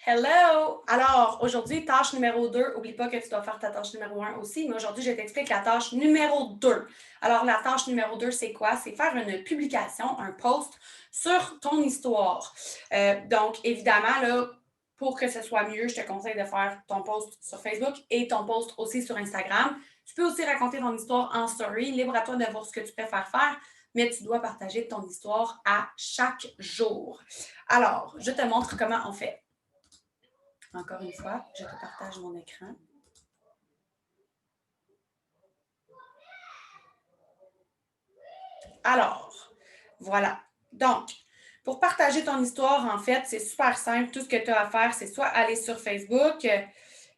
Hello! Alors, aujourd'hui, tâche numéro 2. Oublie pas que tu dois faire ta tâche numéro 1 aussi, mais aujourd'hui, je t'explique la tâche numéro 2. Alors, la tâche numéro 2, c'est quoi? C'est faire une publication, un post sur ton histoire. Donc, évidemment, là, pour que ce soit mieux, je te conseille de faire ton post sur Facebook et ton post aussi sur Instagram. Tu peux aussi raconter ton histoire en story. Libre à toi de voir ce que tu préfères faire, mais tu dois partager ton histoire à chaque jour. Alors, je te montre comment on fait. Encore une fois, je te partage mon écran. Alors, voilà. Donc, pour partager ton histoire, en fait, c'est super simple. Tout ce que tu as à faire, c'est soit aller sur Facebook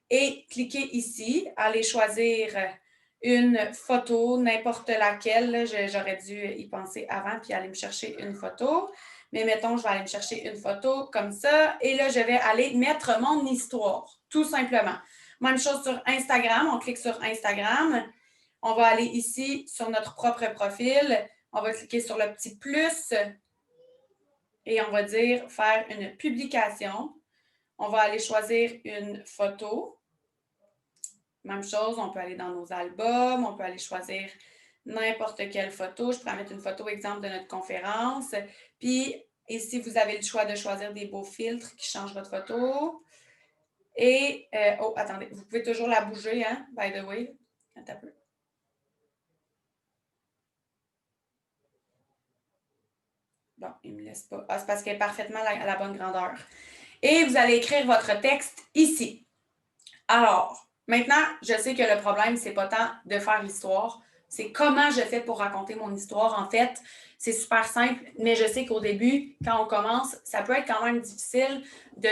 et cliquer ici, aller choisir une photo, n'importe laquelle. J'aurais dû y penser avant puis aller me chercher une photo. Mais mettons, je vais aller me chercher une photo comme ça. Et là, je vais aller mettre mon histoire, tout simplement. Même chose sur Instagram. On clique sur Instagram. On va aller ici sur notre propre profil. On va cliquer sur le petit plus et on va dire faire une publication. On va aller choisir une photo. Même chose, on peut aller dans nos albums, on peut aller choisir n'importe quelle photo. Je pourrais mettre une photo exemple de notre conférence. Puis ici, vous avez le choix de choisir des beaux filtres qui changent votre photo. Et, oh, attendez, vous pouvez toujours la bouger, hein, by the way. Attends un peu. Bon, il ne me laisse pas. Ah, c'est parce qu'elle est parfaitement à la bonne grandeur. Et vous allez écrire votre texte ici. Alors, maintenant, je sais que le problème, c'est pas tant de faire l'histoire, c'est comment je fais pour raconter mon histoire. En fait, c'est super simple, mais je sais qu'au début, quand on commence, ça peut être quand même difficile de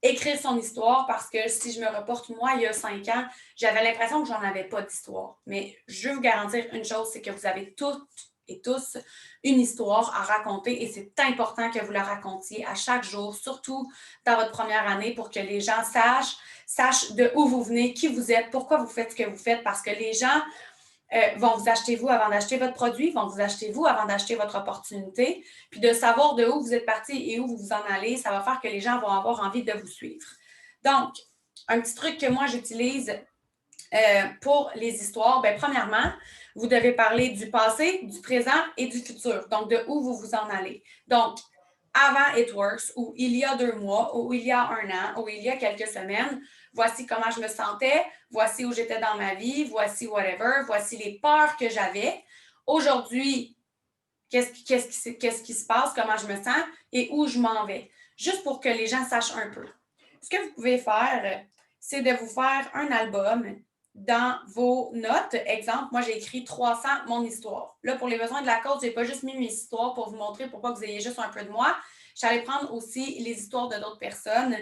écrire son histoire parce que si je me reporte, moi, il y a 5 ans, j'avais l'impression que j'en avais pas d'histoire. Mais je veux vous garantir une chose, c'est que vous avez toutes et tous une histoire à raconter et c'est important que vous la racontiez à chaque jour, surtout dans votre première année pour que les gens sachent de où vous venez, qui vous êtes, pourquoi vous faites ce que vous faites, parce que les gens vont vous acheter vous avant d'acheter votre produit, vont vous acheter vous avant d'acheter votre opportunité, puis de savoir de où vous êtes parti et où vous vous en allez, ça va faire que les gens vont avoir envie de vous suivre. Donc, un petit truc que moi j'utilise pour les histoires, bien, premièrement, vous devez parler du passé, du présent et du futur, donc de où vous vous en allez. Donc, avant It Works, ou il y a 2 mois, ou il y a un an, ou il y a quelques semaines, voici comment je me sentais, voici où j'étais dans ma vie, voici whatever, voici les peurs que j'avais. Aujourd'hui, qu'est-ce qui se passe, comment je me sens et où je m'en vais. Juste pour que les gens sachent un peu. Ce que vous pouvez faire, c'est de vous faire un album dans vos notes. Exemple, moi, j'ai écrit 300 mon histoire. Là, pour les besoins de la cause, je n'ai pas juste mis mes histoires pour vous montrer pourquoi vous ayez juste un peu de moi. J'allais prendre aussi les histoires de d'autres personnes.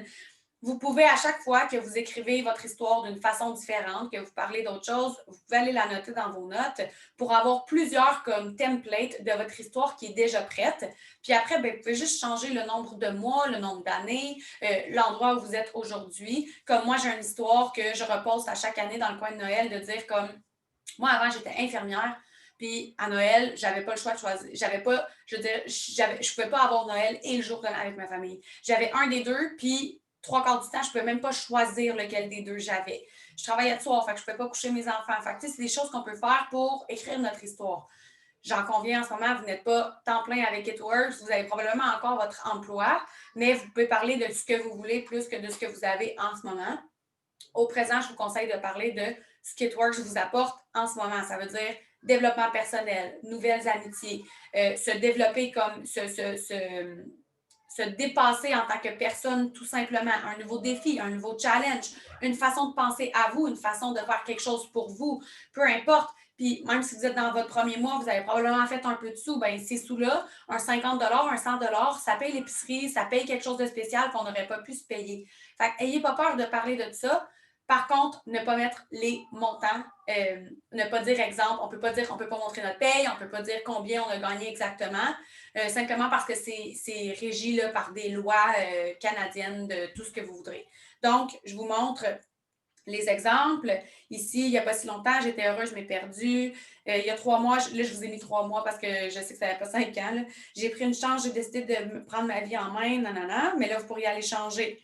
Vous pouvez, à chaque fois que vous écrivez votre histoire d'une façon différente, que vous parlez d'autre chose, vous pouvez aller la noter dans vos notes pour avoir plusieurs comme templates de votre histoire qui est déjà prête. Puis après, bien, vous pouvez juste changer le nombre de mois, le nombre d'années, l'endroit où vous êtes aujourd'hui. Comme moi, j'ai une histoire que je reposte à chaque année dans le coin de Noël de dire comme moi, avant, j'étais infirmière. Puis à Noël, j'avais pas le choix de choisir. J'avais pas, je veux dire, je pouvais pas avoir Noël et le jour de Noël avec ma famille. J'avais un des deux, puis 3 quarts du temps, je pouvais même pas choisir lequel des deux j'avais. Je travaillais de soir, fait que je pouvais pas coucher mes enfants. Fait que, c'est des choses qu'on peut faire pour écrire notre histoire. J'en conviens en ce moment, vous n'êtes pas temps plein avec It Works, vous avez probablement encore votre emploi, mais vous pouvez parler de ce que vous voulez plus que de ce que vous avez en ce moment. Au présent, je vous conseille de parler de ce qu'Itworks vous apporte en ce moment. Ça veut dire développement personnel, nouvelles amitiés, se développer comme se dépasser en tant que personne, tout simplement. Un nouveau défi, un nouveau challenge, une façon de penser à vous, une façon de faire quelque chose pour vous, peu importe. Puis même si vous êtes dans votre premier mois, vous avez probablement fait un peu de sous, bien ces sous-là, un 50 un 100 ça paye l'épicerie, ça paye quelque chose de spécial qu'on n'aurait pas pu se payer. Fait que, ayez pas peur de parler de ça. Par contre, ne pas mettre les montants, ne pas dire exemple, on peut pas montrer notre paye, on peut pas dire combien on a gagné exactement, simplement parce que c'est régi là, par des lois canadiennes de tout ce que vous voudrez. Donc, je vous montre les exemples. Ici, il n'y a pas si longtemps, j'étais heureuse, je m'ai perdue. Il y a 3 mois, là, je vous ai mis 3 mois parce que je sais que ça n'avait pas 5 ans. Là. J'ai pris une chance, j'ai décidé de prendre ma vie en main, nanana, mais là, vous pourriez aller changer.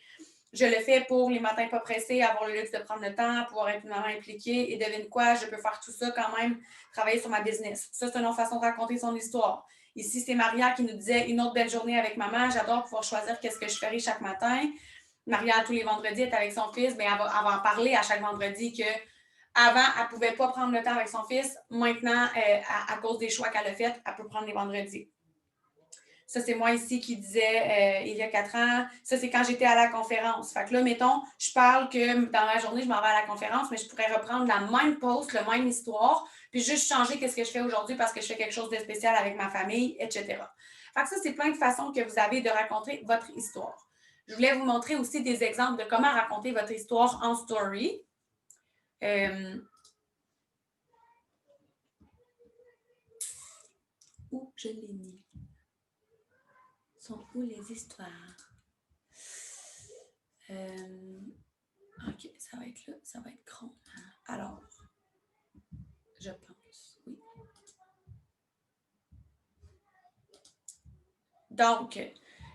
Je le fais pour les matins pas pressés, avoir le luxe de prendre le temps, pouvoir être une maman impliquée. Et devine quoi, je peux faire tout ça quand même, travailler sur ma business. Ça, c'est une autre façon de raconter son histoire. Ici, c'est Maria qui nous disait une autre belle journée avec maman. J'adore pouvoir choisir qu'est-ce que je ferai chaque matin. Maria, tous les vendredis, est avec son fils. Bien, elle va en parler à chaque vendredi que avant, elle ne pouvait pas prendre le temps avec son fils. Maintenant, à cause des choix qu'elle a faits, elle peut prendre les vendredis. Ça, c'est moi ici qui disais il y a 4 ans. Ça, c'est quand j'étais à la conférence. Fait que là, mettons, je parle que dans la journée, je m'en vais à la conférence, mais je pourrais reprendre la même post, la même histoire, puis juste changer qu'est-ce que je fais aujourd'hui parce que je fais quelque chose de spécial avec ma famille, etc. Fait que ça, c'est plein de façons que vous avez de raconter votre histoire. Je voulais vous montrer aussi des exemples de comment raconter votre histoire en story. Où je l'ai mis? Sont où les histoires? OK, ça va être là, ça va être grand. Alors, je pense, oui. Donc,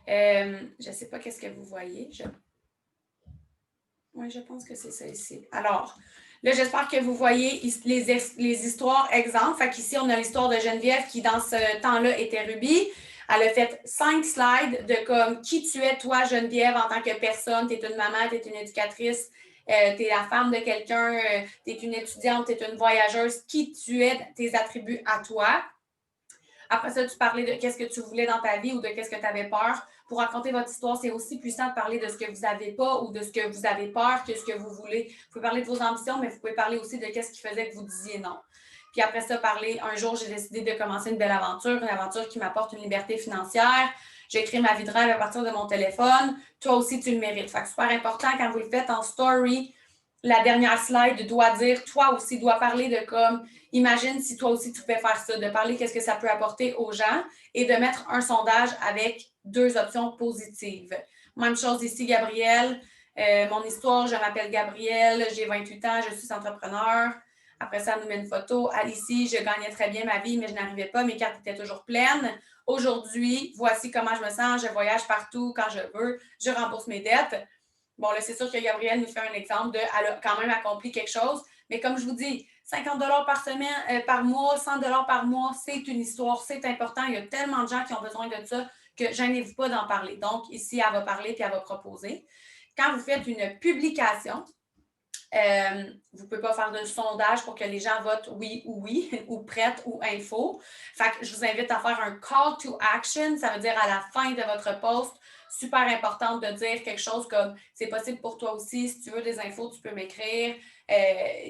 je ne sais pas qu'est-ce que vous voyez. Oui, je pense que c'est ça ici. Alors, là, j'espère que vous voyez les histoires exemples. Fait qu'ici, on a l'histoire de Geneviève qui, dans ce temps-là, était Ruby. Elle a fait 5 slides de comme qui tu es, toi, Geneviève, en tant que personne. Tu es une maman, tu es une éducatrice, tu es la femme de quelqu'un, tu es une étudiante, tu es une voyageuse. Qui tu es, tes attributs à toi. Après ça, tu parlais de qu'est-ce que tu voulais dans ta vie ou de qu'est-ce que tu avais peur. Pour raconter votre histoire, c'est aussi puissant de parler de ce que vous n'avez pas ou de ce que vous avez peur que ce que vous voulez. Vous pouvez parler de vos ambitions, mais vous pouvez parler aussi de qu'est-ce qui faisait que vous disiez non. Puis après ça, parler, un jour, j'ai décidé de commencer une aventure qui m'apporte une liberté financière. J'ai écrit ma vie de rêve à partir de mon téléphone. Toi aussi, tu le mérites. Fait que super important quand vous le faites en story. La dernière slide doit dire, toi aussi, doit parler de comme, imagine si toi aussi tu pouvais faire ça, de parler qu'est-ce que ça peut apporter aux gens et de mettre un sondage avec 2 options positives. Même chose ici, Gabrielle. Mon histoire, je m'appelle Gabrielle, j'ai 28 ans, je suis entrepreneur. Après ça, elle nous met une photo. Ici, je gagnais très bien ma vie, mais je n'arrivais pas, mes cartes étaient toujours pleines. Aujourd'hui, voici comment je me sens, je voyage partout quand je veux, je rembourse mes dettes. Bon, là, c'est sûr que Gabrielle nous fait un exemple de, elle a quand même accompli quelque chose, mais comme je vous dis, 50 $ par semaine, par mois, 100 $ par mois, c'est une histoire, c'est important. Il y a tellement de gens qui ont besoin de ça que gênez-vous pas d'en parler. Donc, ici, elle va parler puis elle va proposer. Quand vous faites une publication, vous ne pouvez pas faire de sondage pour que les gens votent oui, ou prête ou info. Fait que je vous invite à faire un call to action. Ça veut dire à la fin de votre post, super important de dire quelque chose comme c'est possible pour toi aussi. Si tu veux des infos, tu peux m'écrire.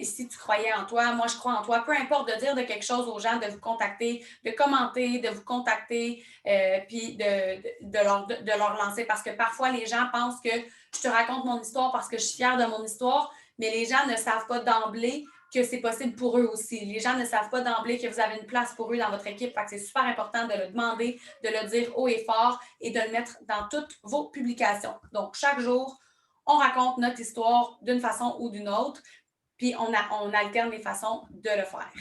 Si tu croyais en toi, moi je crois en toi. Peu importe de dire de quelque chose aux gens, de vous contacter, de commenter, de vous contacter, puis de leur lancer. Parce que parfois, les gens pensent que je te raconte mon histoire parce que je suis fière de mon histoire, mais les gens ne savent pas d'emblée que c'est possible pour eux aussi. Les gens ne savent pas d'emblée que vous avez une place pour eux dans votre équipe. Fait que c'est super important de le demander, de le dire haut et fort et de le mettre dans toutes vos publications. Donc, chaque jour, on raconte notre histoire d'une façon ou d'une autre, puis on alterne les façons de le faire.